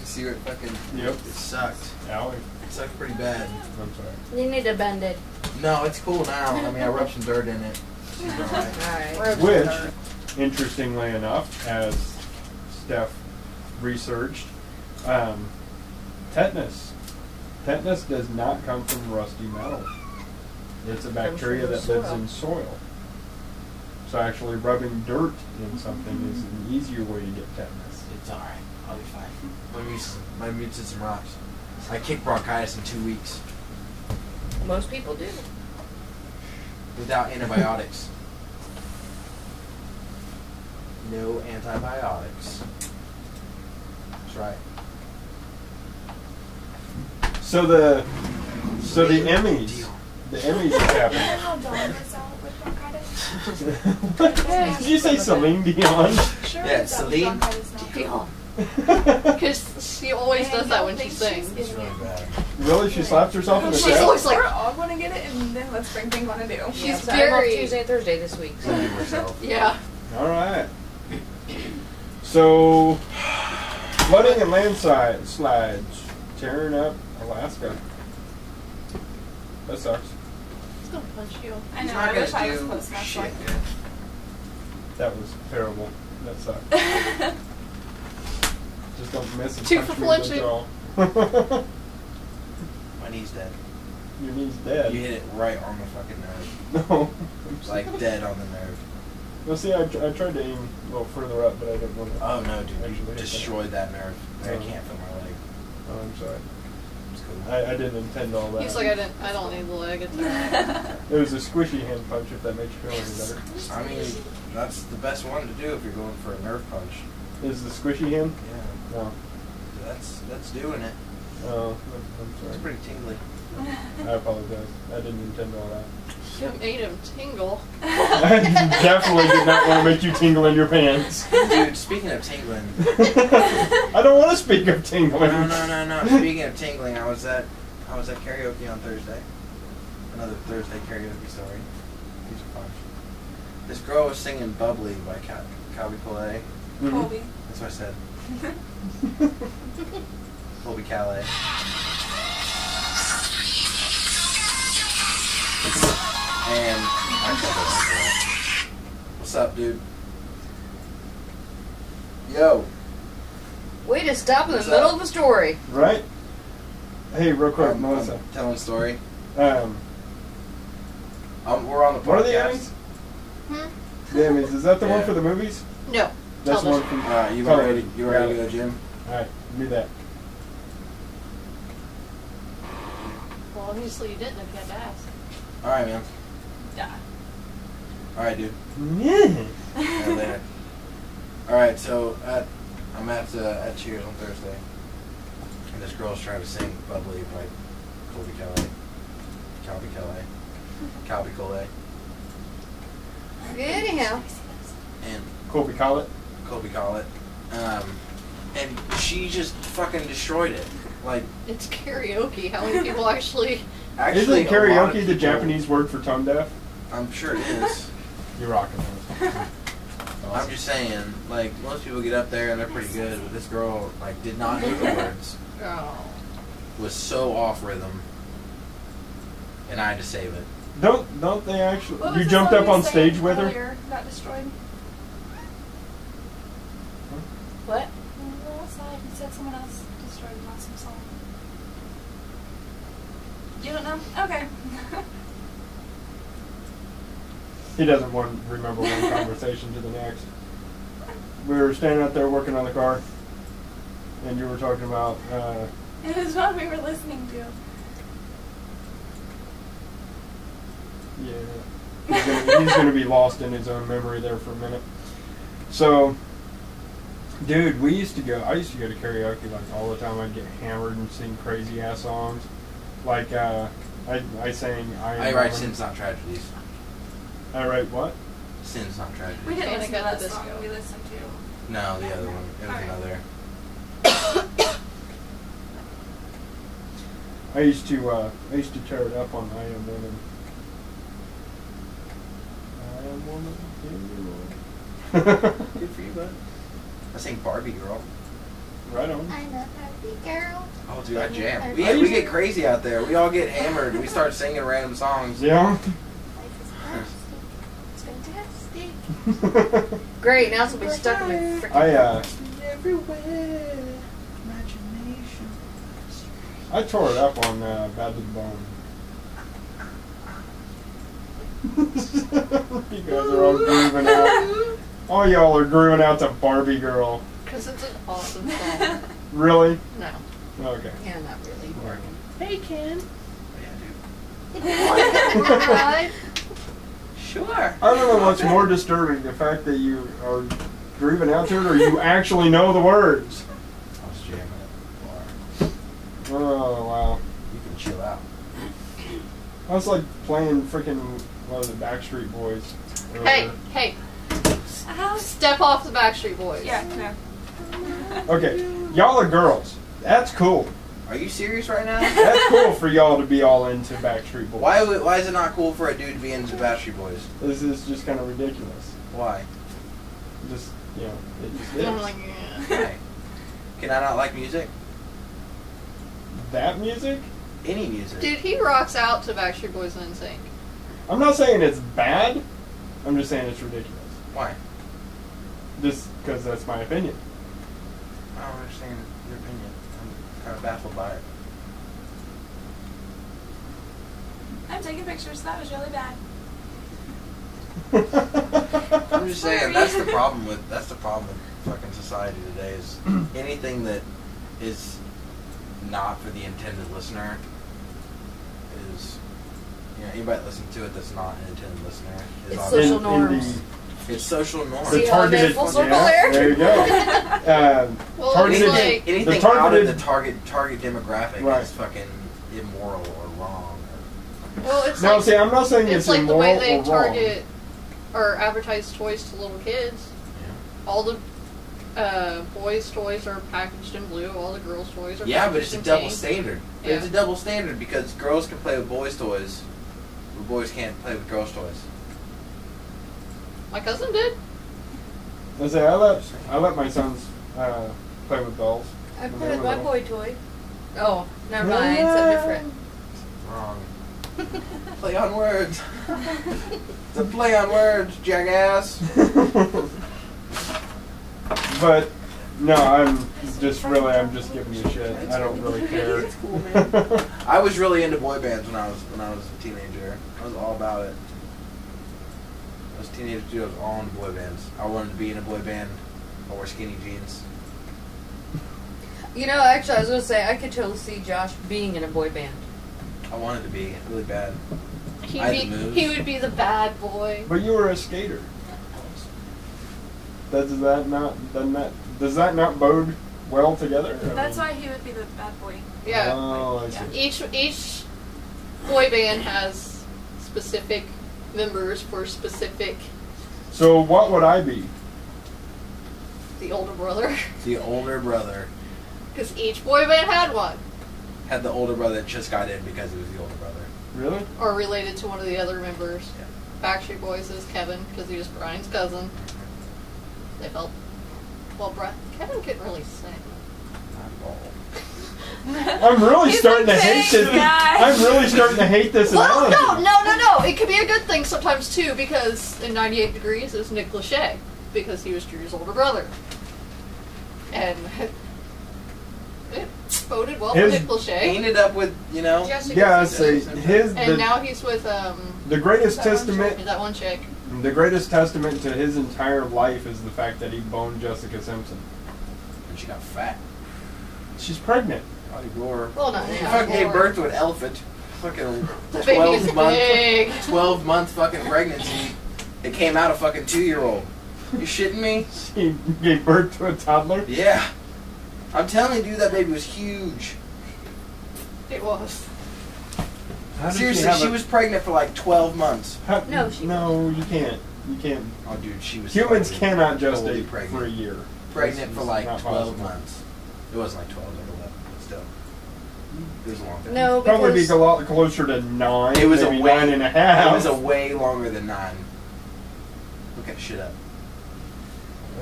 You see where it fucking? Yep. It sucked. Owie. It sucked pretty bad. I'm sorry. You need to bend it. No, it's cool now. I mean, I rubbed some dirt in it. It's all right. Alright. Which, interestingly enough, as Steph researched, tetanus. Tetanus does not come from rusty metal. It's a bacteria that lives in soil. So actually rubbing dirt in something is an easier way to get tetanus. It's all right. I'll be fine. My immune system rocks. I kicked bronchitis in 2 weeks Most people do. without antibiotics. No antibiotics. That's right. So the Emmys. The Emmys are happening. How Dawn is out with bronchitis. Did you say Celine Dion? Sure, Yeah, it's out with Celine bronchitis now. Because she always does that when she sings. It's really bad. Really? She slaps herself in the She's chest? always like, We're all going to get it, and then let's bring things on to do. She's Yeah, so I'm off very- Tuesday and Thursday this week. So. Don't do herself. yeah. All right. So, flooding and landslides tearing up Alaska. That sucks. He's gonna punch you. I He's know, not I wish gonna I was do close enough. shit, so dude. That was terrible. That sucked. I Just don't miss and Two punch for me, flinching. that's all. My knee's dead. Your knee's dead. You hit it right on the fucking nerve. No. Like dead on the nerve. Well, see, I tried to aim a little further up, but I didn't want to. Oh no, dude. Actually You hit that. destroyed that nerve. I Oh. can't feel my leg. Oh, I'm sorry. It's cool. I didn't intend all that. He's like, I don't need the leg. It's alright. It was a squishy hand punch, if that makes you feel any better. I mean, that's the best one to do if you're going for a nerve punch. Is the squishy hand? Yeah. No. That's doing it. Oh, I'm It's sorry. pretty tingly. I apologize. I didn't intend all that. You made him tingle. I definitely did not want to make you tingle in your pants. Dude, speaking of tingling. I don't want to speak of tingling. No. Speaking of tingling, I was at karaoke on Thursday. Another Thursday karaoke story. These are fun. This girl was singing "Bubbly" by Calby Calais. Mhm. Colby. That's what I said. Colby Calais. And what's up, dude? Yo. Way to stop in the What's middle up? of the story. Right? Hey, real quick, I'm Melissa. telling a story. We're on the podcast. What are the Emmys? The Emmys. Is that the one Yeah. for the movies? No. That's the one Television. from. You television. ready to Got go, it. Jim? Alright, do that. Well, obviously you didn't if you had to ask. All right, man. Yeah. All right, dude. Yeah. Yeah, later. All right, so I'm at Cheers on Thursday, and this girl's trying to sing "Bubbly" by Colby Calais. Calby Calais. Anyhow. And Colby Collett. Colby Collett. And she just fucking destroyed it. Like, It's karaoke. How many people actually? actually, Isn't a lot of karaoke the people- Japanese word for tone deaf? I'm sure it is. You're rocking those. I'm just saying, like, most people get up there and they're pretty good, but this girl, like, did not know the words, Oh. was so off rhythm, and I had to save it. Don't they actually? What was You the jumped song up you on sang stage with her? earlier, got destroyed. What? The last slide, you said someone else destroyed an awesome song. You don't know? Okay. He doesn't want to remember one conversation to the next. We were standing out there working on the car, and you were talking about. It was what we were listening to. Yeah, he's gonna be lost in his own memory there for a minute. So, dude, I used to go to karaoke like all the time. I'd get hammered and sing crazy ass songs. Like I sang. I write Sins Not Tragedies. I write what? Sin's not tragedy. We didn't Panic listen to at that the song. Disco. We listened to. No, the other one. It was Alright. another. I used to tear it up on I Am Woman. I Am Woman. Good for you, bud. I sang Barbie Girl. Right on. I'm a Barbie girl. Oh, dude, I jam. I We get crazy out there. We all get hammered. We start singing random songs. Yeah. Life is plastic. It's fantastic. Great, now it's gonna be stuck in my freaking. Everywhere. Imagination. I tore it up on Bad to the Bone. You guys are all grooving out. All y'all are grooving out to Barbie Girl. Because it's an awesome song. Really? No. Okay. Yeah, not really. Hey, Ken. Yeah, Right? dude. Sure. I don't know what's more disturbing, the fact that you are grooving out to it, or you actually know the words. I was jamming at the bar. Oh, wow. You can chill out. That's like playing freaking, what was it, Backstreet Boys. Hey, hey. Step off the Backstreet Boys. Yeah, no. Okay, y'all are girls. That's cool. Are you serious right now? That's cool for y'all to be all into Backstreet Boys. Why is it not cool for a dude to be into Backstreet Boys? This is just kind of ridiculous. Why? Just, you know, it just I'm is. like, yeah. Why? Can I not like music? That music? Any music? Dude, he rocks out to Backstreet Boys and NSYNC. I'm not saying it's bad. I'm just saying it's ridiculous. Why? Just because that's my opinion. I don't understand your opinion. I'm kind of baffled by it. I'm taking pictures. That was really bad. I'm just saying that's the problem with fucking society today is anything that is not for the intended listener is, you know, anybody that listens to it that's not an intended listener is It's obviously- social norms. It's social norms. The See how I made targeted, full circle yeah, there? you go. Well, Targeted- it's like, Anything the out of targeted- the target demographic Right. is fucking immoral or wrong. well, it's Now, like, see, I'm not saying it's it's like the immoral way they or wrong. target or advertise toys to little kids. All the boys' toys are packaged in blue. All the girls' toys are Yeah, packaged but it's a in double pink. standard. Yeah. It's a double standard because girls can play with boys' toys, but boys can't play with girls' toys. My cousin did. I say I let my sons play with dolls. I when played they with were my little. boy toy. Oh, never mind. So different. Wrong. Play on words. It's a play on words, jackass. But no, I'm just giving you shit. I don't really care. It's cool, man. I was really into boy bands when I was a teenager. I was all about it. I was a teenager too. I was all into boy bands. I wanted to be in a boy band. I wore skinny jeans. You know, actually, I was gonna say I could totally see Josh being in a boy band. I wanted to be really bad. He'd I had be, the moves. he would be the bad boy. But you were a skater. Does that not bode well together? That's why he would be the bad boy. Yeah. Oh, I see. Each boy band has specific members for specific. So what would I be? The older brother, The older brother because each boy band had one, had the older brother that just got in because he was the older brother. Really? or related to one of the other members. Yeah. Backstreet Boys is Kevin because he was Brian's cousin. They felt well. Kevin couldn't really sing. I'm really He's starting to like, hate this. "Thanks, guys." I'm really starting to hate this Well, analogy. no. It could be a good thing sometimes too, because in 98 Degrees it was Nick Lachey, because he was Drew's older brother, and it boded well for His- Nick He Lachey. ended up with, you know, Jessica Yeah, I Simpson. say And now he's with the greatest that one chick- testament. that one chick. The greatest testament to his entire life is the fact that he boned Jessica Simpson. and she got fat. She's pregnant. Body gore. Well, not She now. fucking gave birth to an elephant. Fucking The baby's big. 12-month fucking pregnancy. It came out a fucking 2-year-old. You shitting me? She gave birth to a toddler. Yeah. I'm telling you, dude, that baby was huge. It was. How did Seriously, have she a- was pregnant for like 12 months. how- No, she no, you can't. You can't. Oh, dude, she was Humans totally- cannot totally gestate pregnant. for a year. Pregnant This for is like not 12 possible. months. It wasn't like 12, like 11, but still. It was a long time. No, Probably be because a lot closer to 9. It was maybe a way, 9.5. It was a way longer than 9. Look that shit up.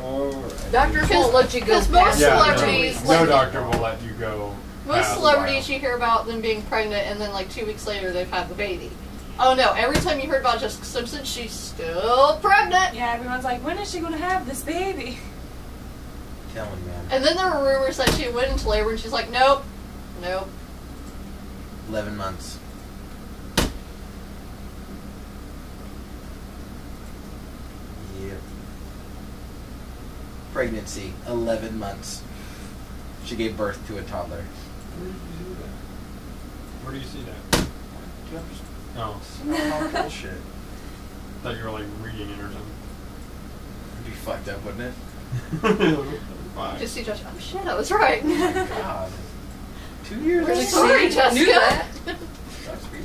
Alright. doctors won't let you go Because most past Yeah, celebrities, no, like, no doctor will let you go. most past a celebrities while. you hear about them being pregnant, and then like 2 weeks later they've had the baby. Oh no! Every time you heard about Jessica Simpson, she's still pregnant. Yeah, everyone's like, when is she going to have this baby? Telling you, man. And then there were rumors that she went into labor, and she's like, nope, nope. 11 months. Yep. Pregnancy, 11 months. She gave birth to a toddler. Where do you see that? Oh, Oh, bullshit. thought you were like reading it or something. It'd be fucked up, wouldn't it? Fine. Just see Josh. Oh shit, I was right. God. 2 years? Really See, sorry, Jessica. knew that. Sucks for you.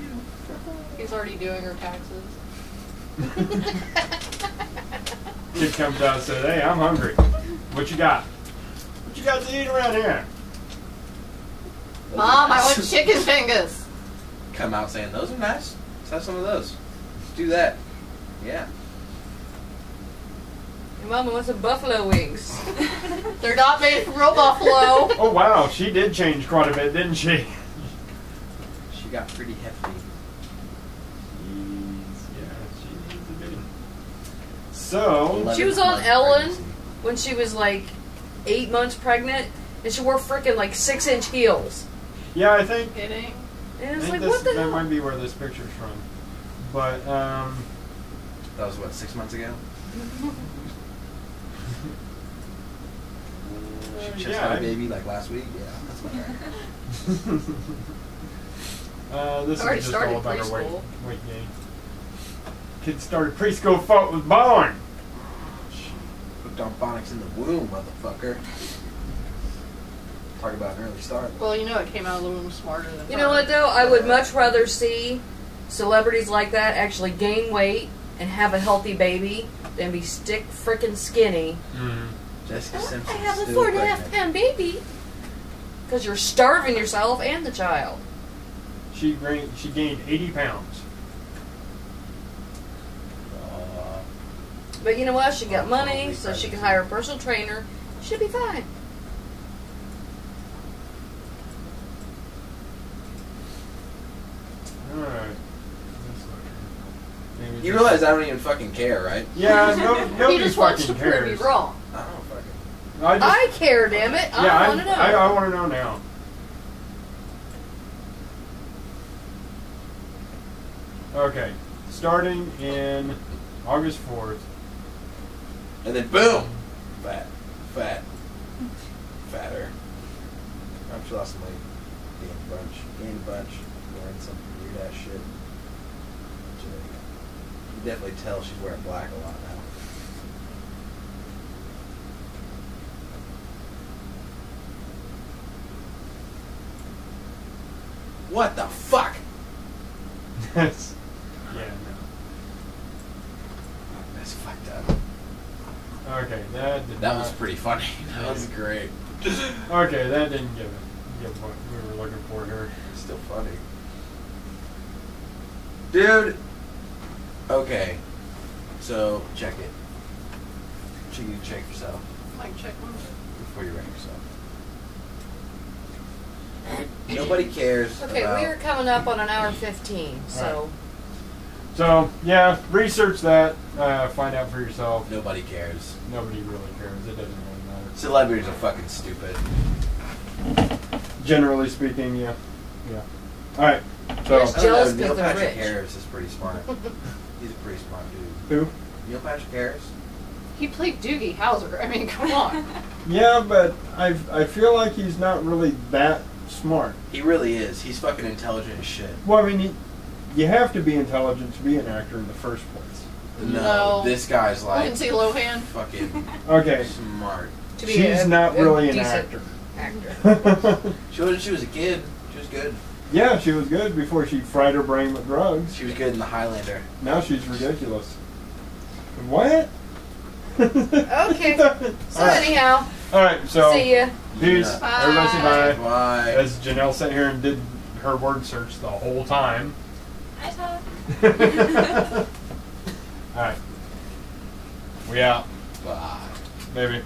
He's already doing her taxes. Kid comes out and says, "Hey, I'm hungry. What you got? What you got to eat around here?" Mom, I want chicken fingers. Come out saying, those are nice. Let's have some of those. Let's do that. Yeah. Your mama wants some buffalo wings. They're not made from real buffalo. Oh wow, she did change quite a bit, didn't she? She got pretty hefty. She's a big. So, She was 11th on month Ellen pregnancy. when she was like 8 months pregnant, and she wore freaking like 6-inch heels. yeah, I think Kidding. And I it's think like, what the that hell? might be where this picture's from. But That was what, 6 months ago? She just yeah, had a I- baby like last week? Yeah, that's my bad. this Already is just started all about her preschool. weight gain. Kid started preschool before it was born. Hooked on phonics in the womb, motherfucker. Talk about an early start. Well, you know it came out of the womb smarter than You know what though? I would much rather see celebrities like that actually gain weight and have a healthy baby than be stick freaking skinny. Jessica Simpson I have a still 4.5 pregnant. pound baby. Because you're starving yourself and the child. She gained 80 pounds. But you know what? She got Oh, money, totally so she can pregnant. hire a personal trainer. She'll be fine. Alright. You realize I don't even fucking care, right? Yeah, He nobody just wants to fucking prove cares. you wrong. I don't fucking. I care, damn it. yeah, I want to know. I want to know now. Okay, starting in August 4th. And then boom! Fat. Fatter. She lost some weight. Gained a bunch. Wearing some weird ass shit. You definitely tell she's wearing black a lot now. What the fuck? That's yeah, That's fucked up. no. Okay, that did That not, was pretty funny. That was great. Okay, that didn't give what we were looking for here. Still funny. Dude! Okay. So, check it. You need to check yourself Mic check one. before you rank yourself. Nobody cares Okay, about... we are coming up on an hour 15, so So yeah, research that. Find out for yourself. Nobody cares. Nobody really cares. It doesn't really matter. Celebrities are fucking stupid. Generally speaking, yeah. All right. So Yes. I don't Jealous know, Neil 'cause they're Patrick rich. Harris is pretty smart. He's a pretty smart dude. who? Neil Patrick Harris? He played Doogie Howser. I mean, come on. Yeah, but I feel like he's not really that smart. He really is. He's fucking intelligent as shit. Well, I mean, you have to be intelligent to be an actor in the first place. No, this guy's like Lindsay Lohan. fucking Okay, smart. to be she's a, not a really an decent actor. actor. She was a kid. She was good. Yeah, she was good before she fried her brain with drugs. She was good in The Highlander. Now she's ridiculous. What? Okay. So Alright. anyhow, Alright, so see ya. peace. Yeah. Bye. Everybody say bye. Bye. As Janelle sat here and did her word search the whole time. I talk. Alright. We out. Bye. Maybe.